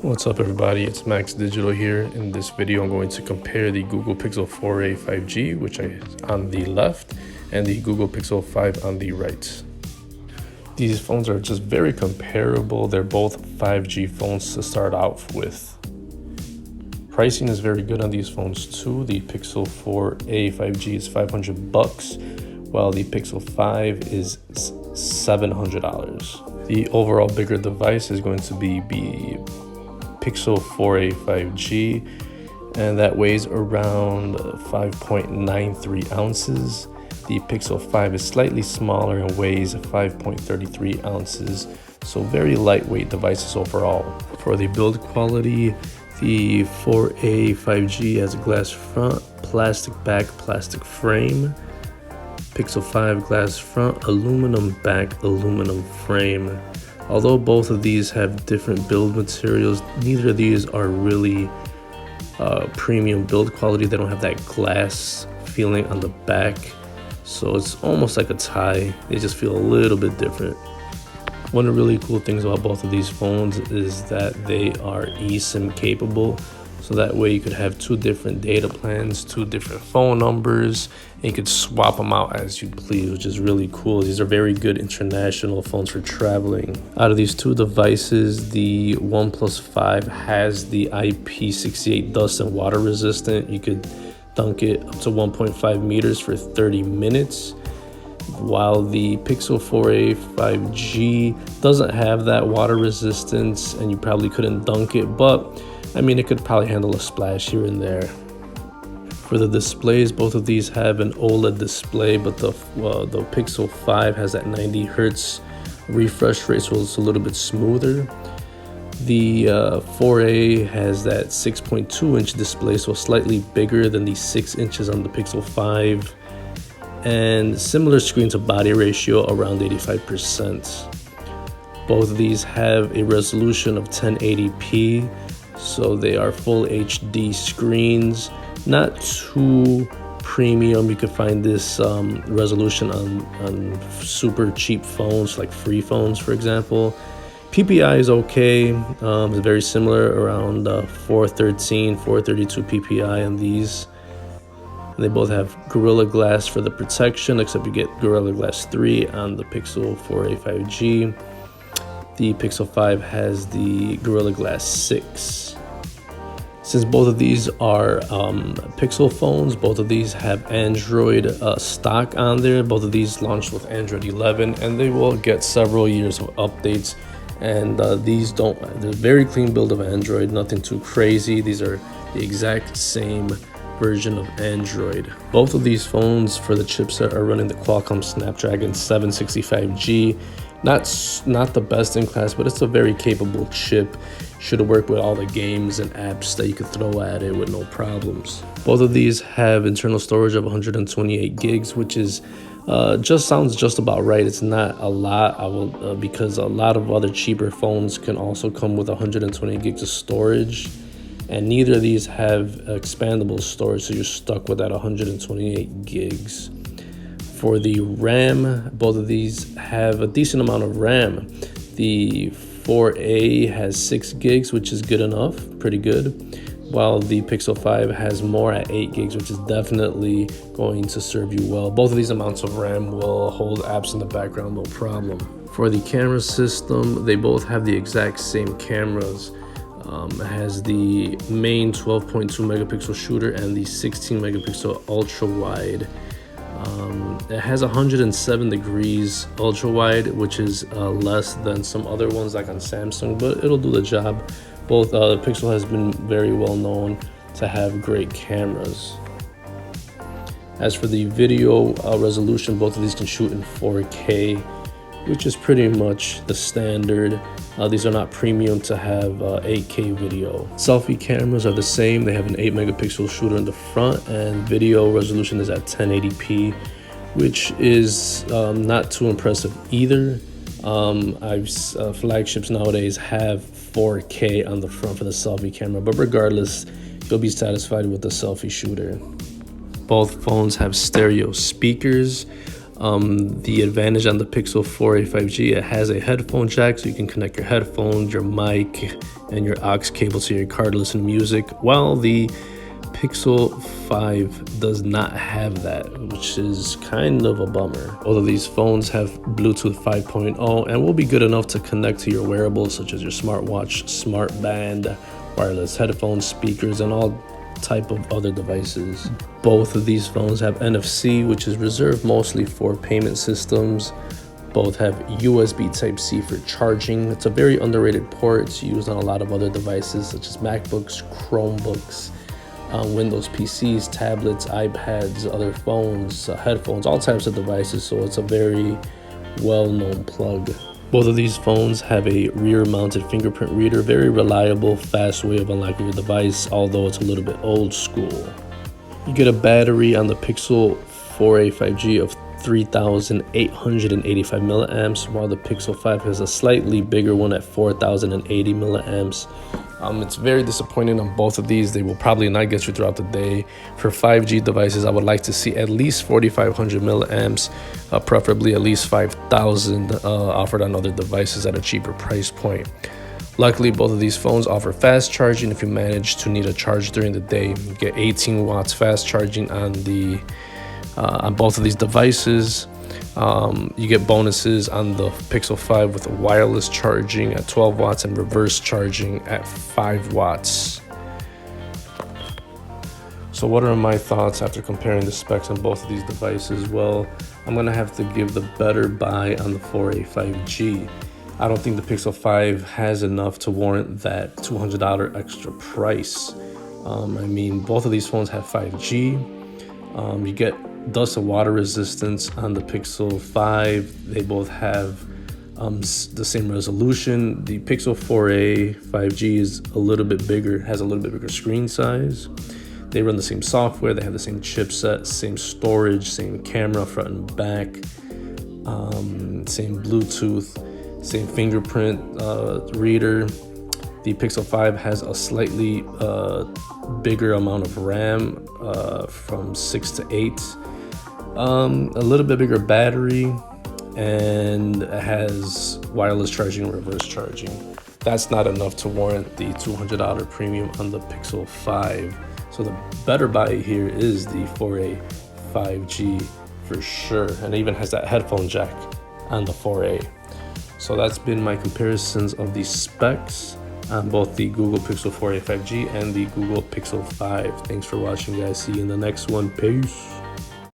What's up everybody, it's Max Digital here. In this video I'm going to compare the Google Pixel 4a 5G, which is on the left, and the Google Pixel 5 on the right. These phones are just very comparable. They're both 5G phones to start out with. Pricing is very good on these phones too. The Pixel 4a 5G is $500, while the Pixel 5 is $700. The overall bigger device is going to be Pixel 4a 5G, and that weighs around 5.93 ounces. The Pixel 5 is slightly smaller and weighs 5.33 ounces, so very lightweight devices overall. For the build quality, the 4a 5G has glass front, plastic back, plastic frame. Pixel 5 glass front, aluminum back, aluminum frame. Although both of these have different build materials, neither of these are really premium build quality. They don't have that glass feeling on the back, so it's almost like a tie. They just feel a little bit different. One of the really cool things about both of these phones is that they are eSIM capable. So that way you could have two different data plans, two different phone numbers, and you could swap them out as you please, which is really cool. These are very good international phones for traveling. Out of these two devices, the OnePlus 5 has the IP68 dust and water resistant. You could dunk it up to 1.5 meters for 30 minutes. While the Pixel 4a 5G doesn't have that water resistance, and you probably couldn't dunk it, but I mean, it could probably handle a splash here and there. For the displays, both of these have an OLED display, but the Pixel 5 has that 90 Hertz refresh rate, so it's a little bit smoother. The 4A has that 6.2-inch display, so slightly bigger than the 6 inches on the Pixel 5, and similar screen to body ratio, around 85%. Both of these have a resolution of 1080p. So they are full HD screens, not too premium. You can find this resolution on super cheap phones, like free phones, for example. PPI is okay. It's very similar, around 413, 432 PPI on these. And they both have Gorilla Glass for the protection, except you get Gorilla Glass 3 on the Pixel 4a 5G. The Pixel 5 has the Gorilla Glass 6. Since both of these are Pixel phones, both of these have Android stock on there. Both of these launched with Android 11, and they will get several years of updates. And these don't, they're very clean build of Android, nothing too crazy. These are the exact same version of Android. Both of these phones for the chipset are running the Qualcomm Snapdragon 765G. Not the best in class, but it's a very capable chip. Should work with all the games and apps that you could throw at it with no problems. Both of these have internal storage of 128 gigs, which is sounds just about right. It's not a lot, because a lot of other cheaper phones can also come with 120 gigs of storage, and neither of these have expandable storage, so you're stuck with that 128 gigs. For the RAM, both of these have a decent amount of RAM. The 4A has 6 gigs, which is good enough, pretty good, while the Pixel 5 has more at 8 gigs, which is definitely going to serve you well. Both of these amounts of RAM will hold apps in the background, no problem. For the camera system, they both have the exact same cameras. It has the main 12.2 megapixel shooter and the 16 megapixel ultra wide. It has 107 degrees ultra wide, which is less than some other ones like on Samsung, but it'll do the job. Both the Pixel has been very well known to have great cameras. As for the video resolution, both of these can shoot in 4K, which is pretty much the standard. These are not premium to have 8K video. Selfie cameras are the same. They have an 8 megapixel shooter in the front, and video resolution is at 1080p, which is not too impressive either. Flagships nowadays have 4K on the front for the selfie camera, but regardless, you'll be satisfied with the selfie shooter. Both phones have stereo speakers. The advantage on the Pixel 4a 5G, it has a headphone jack, so you can connect your headphones, your mic, and your aux cable to your car to listen to music, while the Pixel 5 does not have that, which is kind of a bummer. Both of these phones have Bluetooth 5.0 and will be good enough to connect to your wearables such as your smartwatch, smart band, wireless headphones, speakers, and all type of other devices. Both of these phones have NFC, which is reserved mostly for payment systems. Both have USB Type-C for charging. It's a very underrated port. It's used on a lot of other devices such as MacBooks, Chromebooks, Windows PCs, tablets, iPads, other phones, headphones, all types of devices. So it's a very well-known plug. Both of these phones have a rear-mounted fingerprint reader, very reliable, fast way of unlocking your device, although it's a little bit old school. You get a battery on the Pixel 4a 5G of 3,885 milliamps, while the Pixel 5 has a slightly bigger one at 4,080 milliamps. It's very disappointing on both of these. They will probably not get you throughout the day. For 5G devices, I would like to see at least 4,500 milliamps, preferably at least 5,000 offered on other devices at a cheaper price point. Luckily, both of these phones offer fast charging if you manage to need a charge during the day. You get 18 watts fast charging on both of these devices. You get bonuses on the Pixel 5 with wireless charging at 12 watts and reverse charging at 5 watts. So what are my thoughts after comparing the specs on both of these devices? Well, I'm going to have to give the better buy on the 4a 5G. I don't think the Pixel 5 has enough to warrant that $200 extra price. Both of these phones have 5G. You get dust and water resistance on the Pixel 5. They both have the same resolution. The Pixel 4a 5G is a little bit bigger, has a little bit bigger screen size. They run the same software, they have the same chipset, same storage, same camera front and back, same Bluetooth, same fingerprint reader. The Pixel 5 has a slightly bigger amount of RAM, from 6 to 8. A little bit bigger battery, and it has wireless charging and reverse charging. That's not enough to warrant the $200 premium on the Pixel 5. So the better buy here is the 4a 5G for sure, and it even has that headphone jack on the 4a. So that's been my comparisons of the specs on both the Google Pixel 4a 5G and the Google Pixel 5. Thanks for watching, guys. See you in the next one. Peace.